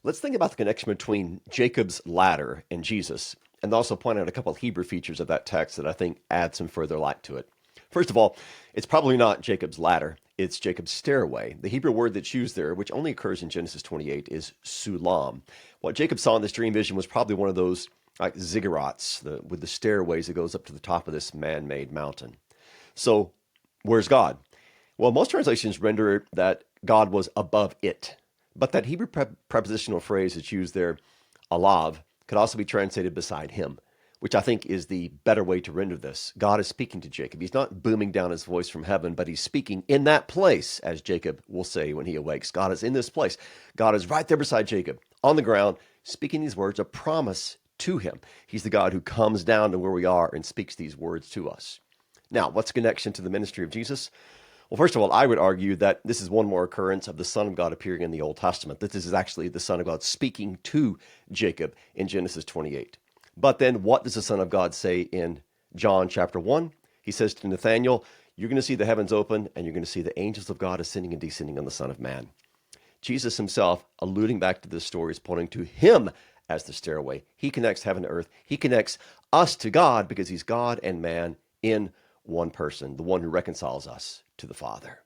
Let's think about the connection between Jacob's ladder and Jesus, and also point out a couple of Hebrew features of that text that I think add some further light to it. First of all, it's probably not Jacob's ladder, it's Jacob's stairway. The Hebrew word that's used there, which only occurs in Genesis 28, is sulam. What Jacob saw in this dream vision was probably one of those like ziggurats with the stairways that goes up to the top of this man-made mountain. So, where's God? Well, most translations render that God was above it, but that Hebrew prepositional phrase that's used there, alav, could also be translated beside him, which I think is the better way to render this. God is speaking to Jacob. He's not booming down his voice from heaven, but he's speaking in that place, as Jacob will say when he awakes. God is in this place. God is right there beside Jacob, on the ground, speaking these words, a promise to him. He's the God who comes down to where we are and speaks these words to us. Now, what's the connection to the ministry of Jesus? Well, first of all, I would argue that this is one more occurrence of the Son of God appearing in the Old Testament, that this is actually the Son of God speaking to Jacob in Genesis 28. But then what does the Son of God say in John chapter 1? He says to Nathanael, you're going to see the heavens open and you're going to see the angels of God ascending and descending on the Son of Man. Jesus himself, alluding back to this story, is pointing to him as the stairway. He connects heaven to earth. He connects us to God because he's God and man in one person, the one who reconciles us to the Father.